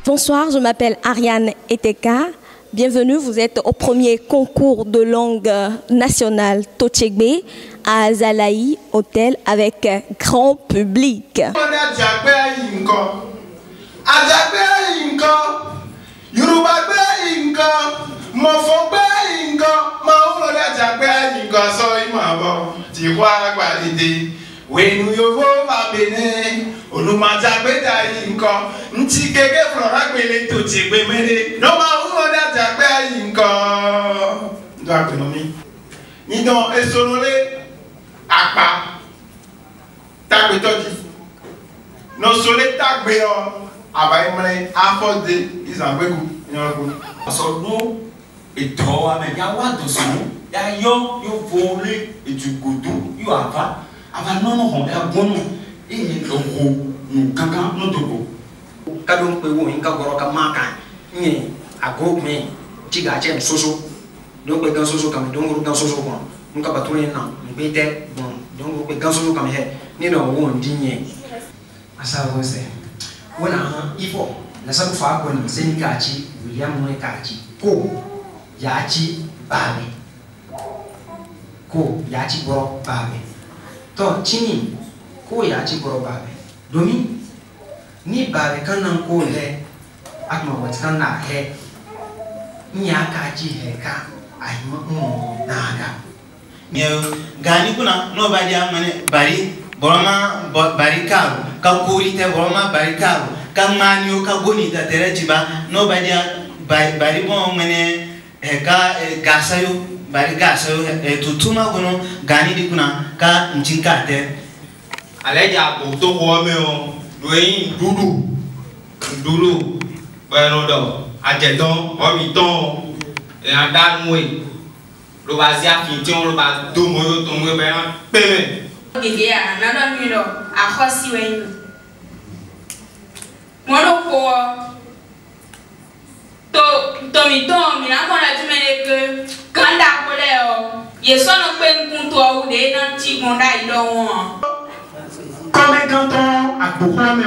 Bonsoir, je m'appelle Ariane Eteka. Bienvenue, vous êtes au premier concours de langue nationale Tochegbe à Zalaï Hôtel avec grand public. When you over bene, Olumaja beta inko, Ntikeke flora kwele to chigbe mede, no ma uno da jagbe inko. Ndo akonomi. Nidon esonole akpa. Tagbe toji. No sole tagbe o, abaye mre afode izanbeku nyoroko. So no eto ame ya wa do so ya yo vole etugodo yo ava. Ava non non ya bono ini longo kaka no dogo kadon pe wo inka goro ka maka ni ago me tiga chen soso don pe gan soso kam don ro gan soso ko nka batule na mbete bon don ro pe gan soso kam he ni no wo ndinye asa wo se wona ha ifo na sabu fa ko ni seni ka chi William mo ka chi ko ya chi ba me ko ya chi goro ba me to chini ko ya chi goro ba me domi ni ba kan nan ko le akma wat kan na he nya ka chi he ka ai mo na ga nyo gani kuna no ba dia mane bari boroma bari ka kuri te boroma bari ka manio ka goni ta tere jiba no ba dia bari bon mane he ka gasayo bari gasayo tutuma gono gani di kuna ka nchinka te Aleja bo to wo me o doyin dulu beno do ajedon o mi ton e adan we lo ba zia fintion lo ba do mo yo ton we be pe me gege a na do mi do a khosi we ni mo lo ko to mi ton mi na ko la tu me ke kanda ko le o ye so no pe nkun to o de na ti gonda ido won. Comme un canton à Kouramé.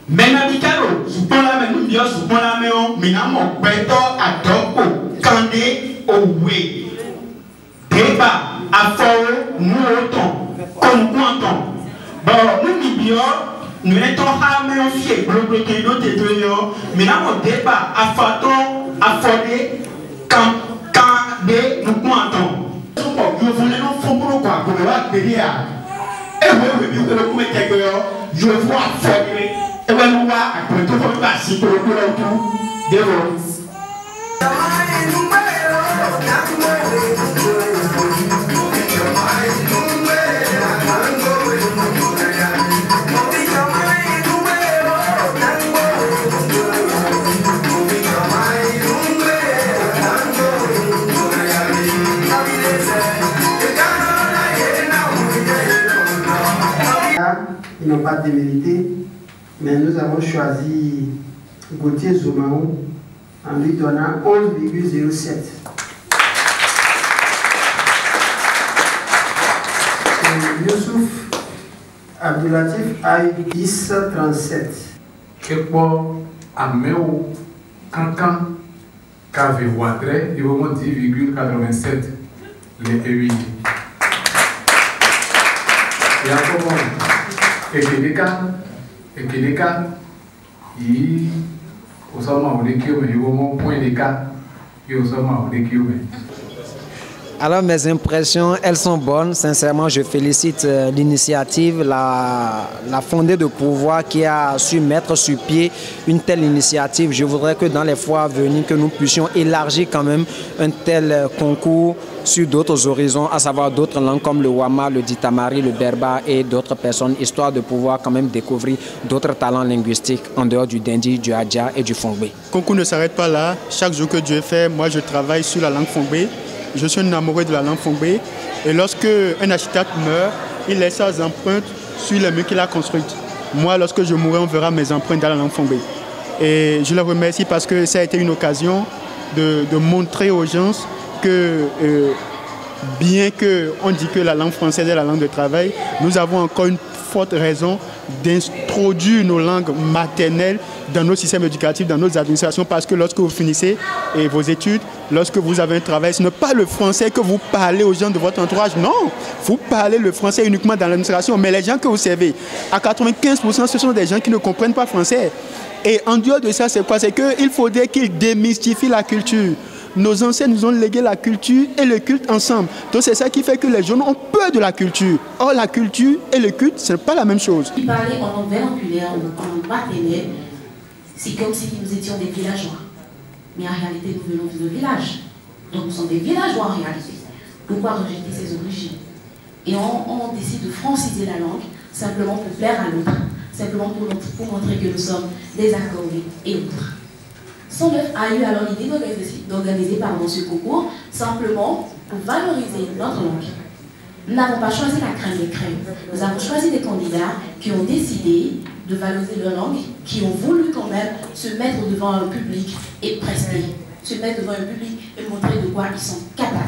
Maintenant, Bicaro, sous la main, nous disons sous la main, minamo, beto, à Doko, Kandé, Owe. Débat, à Foro, nous autant, comme Quanton. Bon, nous disons, nous étions à main fier, bloqué nos tétonios, minamo, débat, à Faton, à Fodé, Kandé, nous Quanton. Nous voulons nous faire pour quoi, pour le voir derrière. Et oui, je vois former. Et oui, nous voir à côté de la si pour le coup de l'autre. Ils n'ont pas démérité, mais nous avons choisi Gauthier Zoumaou en lui donnant 11,07. Youssouf Abdoulatif a eu 10,37. Kepo Ameo Kankan Kave Wadre, il va 10,87 les EUI. Et encore Ekedeka, il osama odekio mais il va mon point de cas, il osama odekio mais. Alors mes impressions, elles sont bonnes. Sincèrement, je félicite l'initiative, la fondée de pouvoir qui a su mettre sur pied une telle initiative. Je voudrais que dans les fois à venir, que nous puissions élargir quand même un tel concours sur d'autres horizons, à savoir d'autres langues comme le Wama, le Ditamari, le Berba et d'autres personnes, histoire de pouvoir quand même découvrir d'autres talents linguistiques en dehors du Dendi, du Hadja et du Fongbe. Le concours ne s'arrête pas là. Chaque jour que Dieu fait, moi je travaille sur la langue Fongbe. Je suis un amoureux de la langue Fongbe. Et lorsque un architecte meurt, il laisse ses empreintes sur les murs qu'il a construites. Moi, lorsque je mourrai, on verra mes empreintes dans la langue Fongbe. Et je le remercie parce que ça a été une occasion de montrer aux gens que, bien qu'on dit que la langue française est la langue de travail, nous avons encore une forte raison d'introduire nos langues maternelles dans nos systèmes éducatifs, dans nos administrations, parce que lorsque vous finissez vos études, lorsque vous avez un travail, ce n'est pas le français que vous parlez aux gens de votre entourage, non, vous parlez le français uniquement dans l'administration, mais les gens que vous servez, à 95%, ce sont des gens qui ne comprennent pas français. Et en dehors de ça, c'est quoi? C'est qu'il faudrait qu'ils démystifient la culture. Nos anciens nous ont légué la culture et le culte ensemble. Donc c'est ça qui fait que les jeunes ont peur de la culture. Or, la culture et le culte, ce n'est pas la même chose. Parler en langue vernaculaire ou en langue maternelle, c'est comme si nous étions des villageois. Mais en réalité, nous venons de village. Donc nous sommes des villageois en réalité. Pourquoi rejeter ses origines? Et on décide de franciser la langue simplement pour plaire à l'autre, simplement pour montrer que nous sommes des accordés et autres. 109 a eu alors l'idée d'organiser ce concours simplement pour valoriser notre langue. Nous n'avons pas choisi la crème des crèmes. Nous avons choisi des candidats qui ont décidé de valoriser leur langue, qui ont voulu quand même se mettre devant un public et prester, se mettre devant un public et montrer de quoi ils sont capables.